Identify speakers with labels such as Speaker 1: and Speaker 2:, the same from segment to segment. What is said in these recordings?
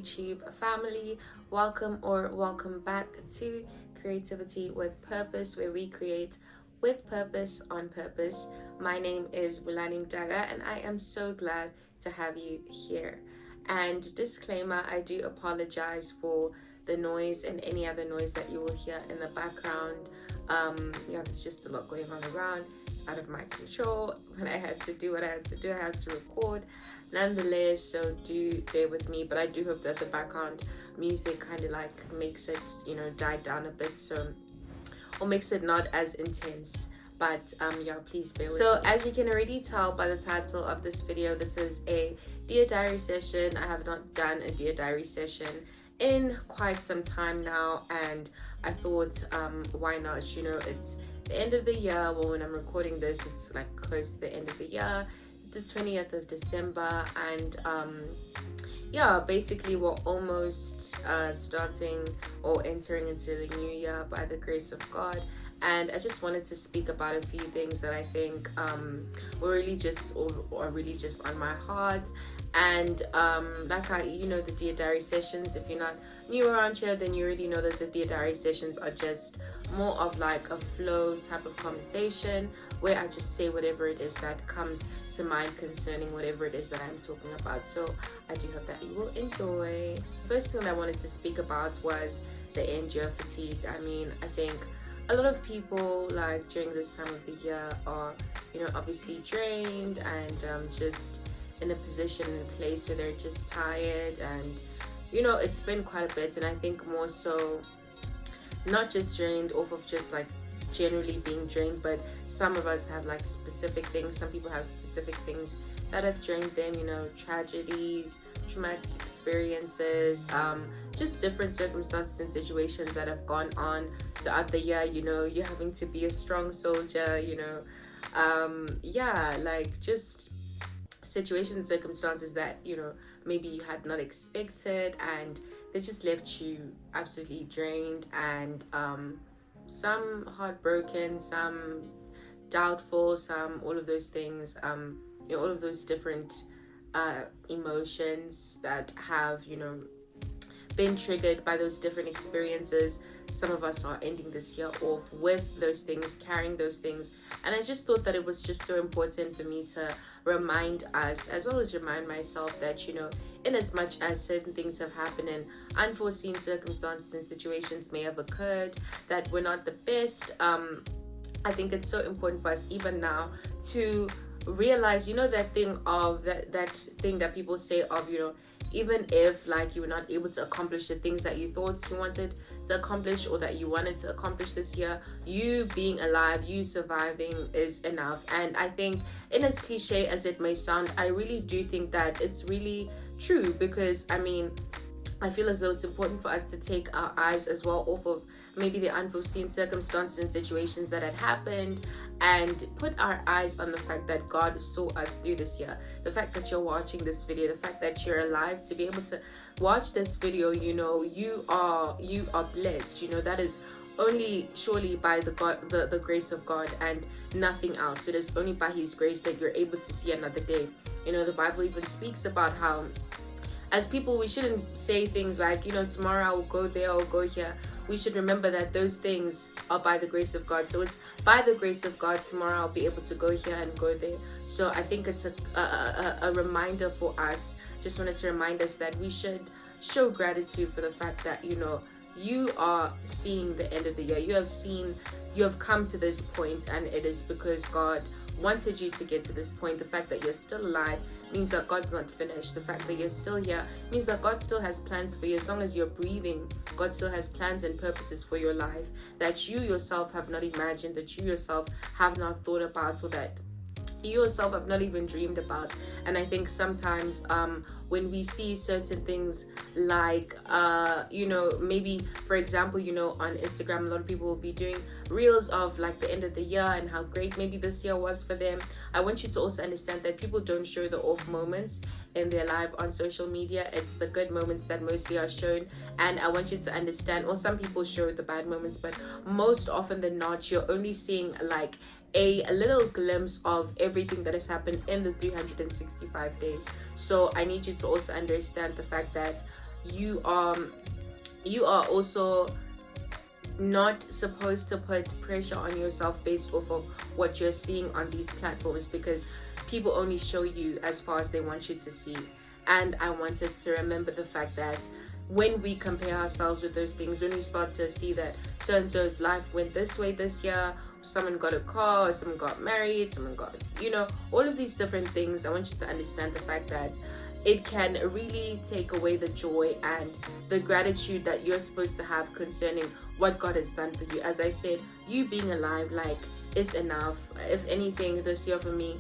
Speaker 1: YouTube family. Welcome back to Creativity with Purpose, where we create with purpose on purpose. My name is Bulani Mdaga, and I am so glad to have you here. And disclaimer, I do apologize for the noise and any other noise that you will hear in the background. There's just a lot going on around. It's out of my control. When I had to do what I had to do, I had to record nonetheless, so do bear with me. But I do hope that the background music kind of like makes it, die down a bit, or makes it not as intense. But please bear with me. So as you can already tell by the title of this video, this is a Dear Diary session. I have not done a Dear Diary session in quite some time now, and I thought why not? It's the end of the year. Well, when I'm recording this, it's like close to the end of the year, the 20th of December, and basically we're almost starting or entering into the new year by the grace of God. And I just wanted to speak about a few things that I think were really just on my heart. And the Dear Diary sessions, if you're not new around here, then you already know that the Dear Diary sessions are just more of like a flow type of conversation where I just say whatever it is that comes to mind concerning whatever it is that I'm talking about. So I do hope that you will enjoy. First thing I wanted to speak about was the end year fatigue. I mean, I think a lot of people like during this time of the year are, obviously drained and just in a position and place where they're just tired, and it's been quite a bit. And I think more so not just drained off of just like generally being drained, but some of us have like specific things. Some people have specific things that have drained them, tragedies, traumatic experiences, just different circumstances and situations that have gone on throughout the year. You're having to be a strong soldier, just situations, circumstances that maybe you had not expected, and they just left you absolutely drained and some heartbroken, some doubtful, some all of those things, all of those different emotions that have been triggered by those different experiences. Some of us are ending this year off with those things, carrying those things. And I just thought that it was just so important for me to remind us, as well as remind myself, that in as much as certain things have happened and unforeseen circumstances and situations may have occurred that were not the best, I think it's so important for us even now to realize, that thing of that thing that people say of, even if like you were not able to accomplish the things that you thought you wanted to accomplish or that you wanted to accomplish this year, you being alive, you surviving is enough. And I think, in as cliche as it may sound, I really do think that it's really true, because I feel as though it's important for us to take our eyes as well off of maybe the unforeseen circumstances and situations that had happened, and put our eyes on the fact that God saw us through this year. The fact that you're watching this video, the fact that you're alive to be able to watch this video, you are blessed. That is only surely by the grace of God and nothing else. It is only by His grace that you're able to see another day. The Bible even speaks about how, as people, we shouldn't say things like, tomorrow I will go there or go here. We should remember that those things are by the grace of God. So it's by the grace of God, tomorrow I'll be able to go here and go there. So I think it's a reminder for us. Just wanted to remind us that we should show gratitude for the fact that, you are seeing the end of the year. You have come to this point, and it is because God wanted you to get to this point. The fact that you're still alive means that God's not finished. The fact that you're still here means that God still has plans for you. As long as you're breathing, God still has plans and purposes for your life that you yourself have not imagined, that you yourself have not thought about, or that you yourself have not even dreamed about. And I think sometimes when we see certain things like maybe for example, on Instagram, a lot of people will be doing reels of like the end of the year and how great maybe this year was for them. I want you to also understand that people don't show the off moments in their life on social media. It's the good moments that mostly are shown. And I want you to understand, or some people show the bad moments, but most often than not, you're only seeing like a little glimpse of everything that has happened in the 365 days. So I need you to also understand the fact that you are also not supposed to put pressure on yourself based off of what you're seeing on these platforms, because people only show you as far as they want you to see. And I want us to remember the fact that when we compare ourselves with those things, when we start to see that so and so's life went this way this year, someone got a car, or someone got married, someone got, all of these different things, I want you to understand the fact that it can really take away the joy and the gratitude that you're supposed to have concerning what God has done for you. As I said, you being alive, like, is enough. If anything, this year for me,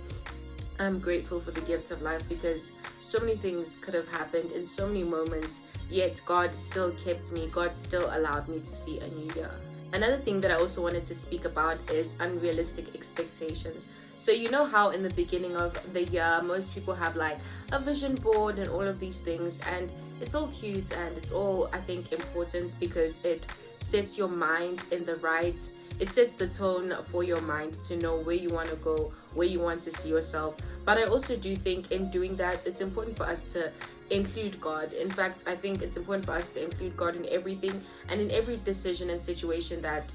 Speaker 1: I'm grateful for the gift of life, because so many things could have happened in so many moments, yet God still kept me. God still allowed me to see a new year. Another thing that I also wanted to speak about is unrealistic expectations. So you know how in the beginning of the year, most people have like a vision board and all of these things, and it's all cute and it's all, I think, important because it sets your mind in the right, it sets the tone for your mind to know where you want to go, where you want to see yourself. But I also do think in doing that, it's important for us to include God. In fact, I think it's important for us to include God in everything and in every decision and situation that,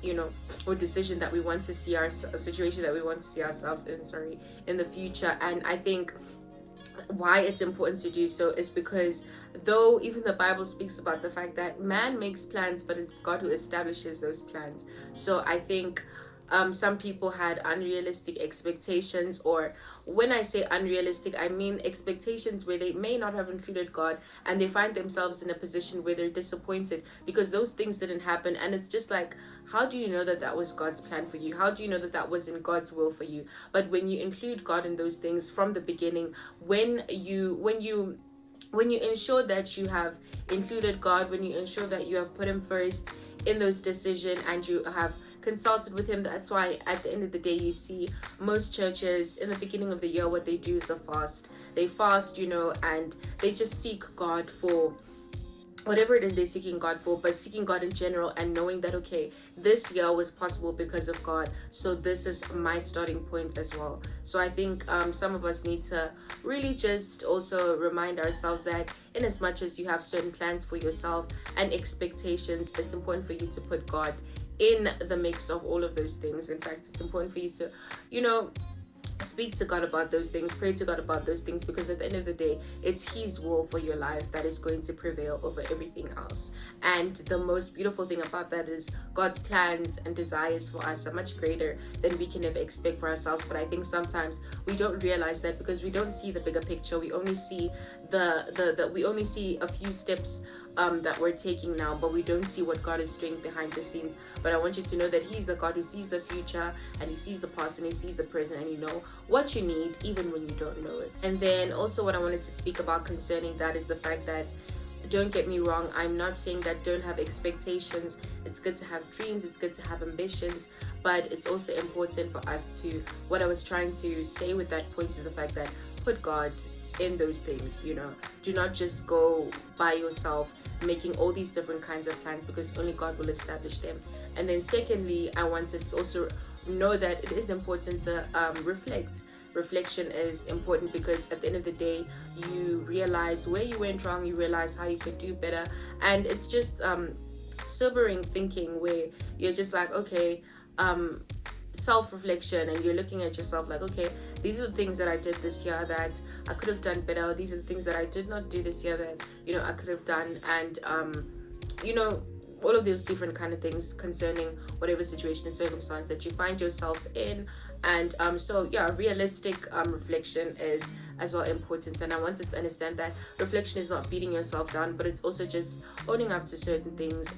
Speaker 1: or decision that we want to see a situation that we want to see ourselves in the future. And I think why it's important to do so is because though even the Bible speaks about the fact that man makes plans, but it's God who establishes those plans. So I think some people had unrealistic expectations, or when I say unrealistic, I mean expectations where they may not have included God, and they find themselves in a position where they're disappointed because those things didn't happen. And it's just like, how do you know that that was God's plan for you? How do you know that that was in God's will for you? But when you include God in those things from the beginning, when you ensure that you have included God, when you ensure that you have put him first in those decisions and you have consulted with him, that's why at the end of the day you see most churches in the beginning of the year, what they do is a fast. They fast, and they just seek God for whatever it is they're seeking God for, but seeking God in general and knowing that, okay, this year was possible because of God, so this is my starting point as well. So I think some of us need to really just also remind ourselves that in as much as you have certain plans for yourself and expectations, it's important for you to put God in the mix of all of those things. In fact, it's important for you to, speak to God about those things, pray to God about those things, because at the end of the day, it's his will for your life that is going to prevail over everything else. And the most beautiful thing about that is God's plans and desires for us are much greater than we can ever expect for ourselves. But I think sometimes we don't realize that because we don't see the bigger picture. We only see we only see a few steps that we're taking now, but we don't see what God is doing behind the scenes. But I want you to know that he's the God who sees the future, and he sees the past, and he sees the present, and you know what you need even when you don't know it. And then also what I wanted to speak about concerning that is the fact that, don't get me wrong, I'm not saying that don't have expectations. It's good to have dreams, it's good to have ambitions, but it's also important for us to, what I was trying to say with that point is the fact that put God in those things. Do not just go by yourself making all these different kinds of plans, because only God will establish them. And then secondly, I want us to also know that it is important to reflect. Reflection is important because at the end of the day, you realize where you went wrong, you realize how you could do better, and it's just sobering thinking where you're just like, okay, self-reflection, and you're looking at yourself like, okay, these are the things that I did this year that I could have done better. These are the things that I did not do this year that I could have done, and all of those different kind of things concerning whatever situation and circumstance that you find yourself in. And so yeah, realistic reflection is as well important. And I wanted to understand that reflection is not beating yourself down, but it's also just owning up to certain things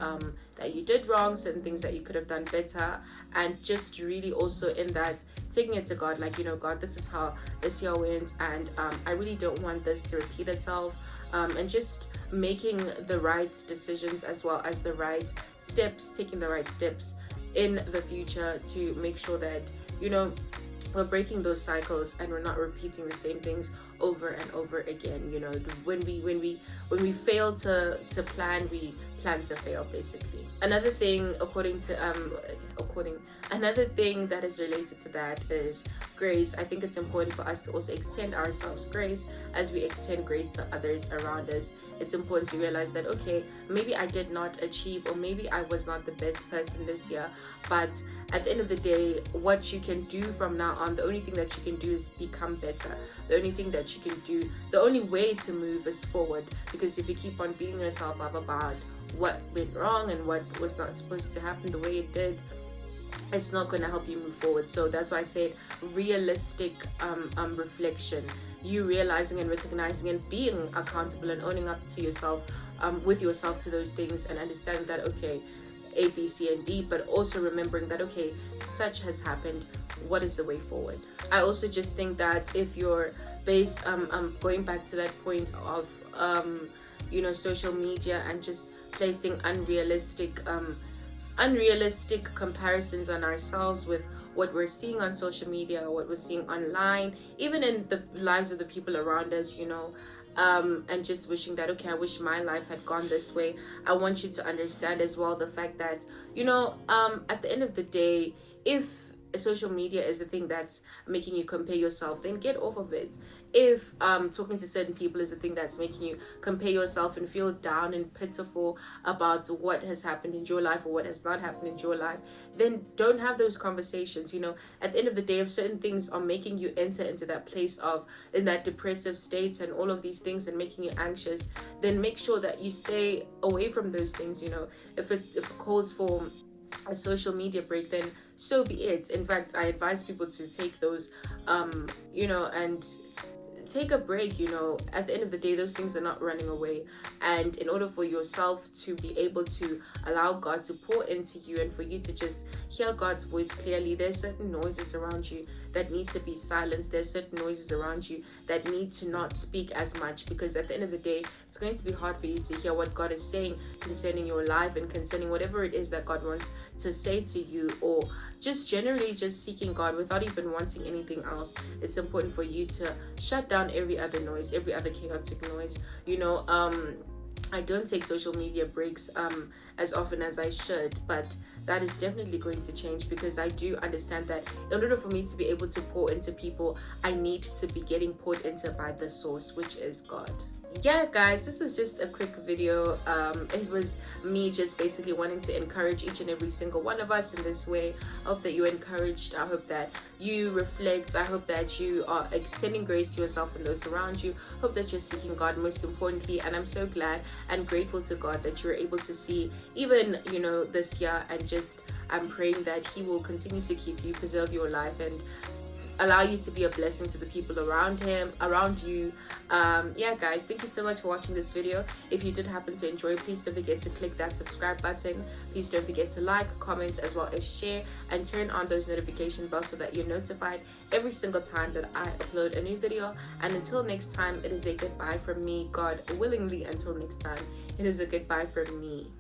Speaker 1: that you did wrong, certain things that you could have done better, and just really also in that taking it to God, like, God, this is how this year went, and I really don't want this to repeat itself, and just making the right decisions as well as the right steps, taking the right steps in the future to make sure that we're breaking those cycles and we're not repeating the same things over and over again. When we fail to plan, we plan to fail, basically. Another thing another thing that is related to that is grace. I think it's important for us to also extend ourselves grace as we extend grace to others around us. it's important to realize that, okay, maybe I did not achieve, or maybe I was not the best person this year, but at the end of the day, what you can do from now on, the only thing that you can do is become better. The only thing that you can do, the only way to move is forward. Because if you keep on beating yourself up about what went wrong and what was not supposed to happen the way it did, it's not going to help you move forward. So that's why I said realistic reflection, you realizing and recognizing and being accountable and owning up to yourself, with yourself, to those things, and understanding that, okay, A, B, C, and D, but also remembering that, okay, such has happened, what is the way forward? I also just think that if you're based going back to that point of social media and just placing unrealistic comparisons on ourselves with what we're seeing on social media, or what we're seeing online, even in the lives of the people around us, and just wishing that, okay, I wish my life had gone this way. I want you to understand as well the fact that, at the end of the day, if social media is the thing that's making you compare yourself, then get off of it. If talking to certain people is the thing that's making you compare yourself and feel down and pitiful about what has happened in your life or what has not happened in your life, then don't have those conversations. At the end of the day, if certain things are making you enter into that place of, in that depressive state and all of these things, and making you anxious, then make sure that you stay away from those things. If it calls for a social media break, then so be it. In fact, I advise people to take those and take a break. At the end of the day, those things are not running away, and in order for yourself to be able to allow God to pour into you and for you to just hear God's voice clearly, there's certain noises around you that need to be silenced. There's certain noises around you that need to not speak as much, because at the end of the day, it's going to be hard for you to hear what God is saying concerning your life and concerning whatever it is that God wants to say to you, or just generally just seeking God without even wanting anything else. It's important for you to shut down every other noise, every other chaotic noise. I don't take social media breaks as often as I should, but that is definitely going to change, because I do understand that in order for me to be able to pour into people, I need to be getting poured into by the source, which is God. Yeah, guys, this was just a quick video. It was me just basically wanting to encourage each and every single one of us in this way. I hope that you're encouraged. I hope that you reflect. I hope that you are extending grace to yourself and those around you. I hope that you're seeking God most importantly, and I'm so glad and grateful to God that you're able to see even this year, and just I'm praying that He will continue to keep you, preserve your life, and allow you to be a blessing to the people around you. Yeah, guys, thank you so much for watching this video. If you did happen to enjoy, please don't forget to click that subscribe button. Please don't forget to like, comment, as well as share, and turn on those notification bells so that you're notified every single time that I upload a new video. And until next time, it is a goodbye from me, God willingly. Until next time, it is a goodbye from me.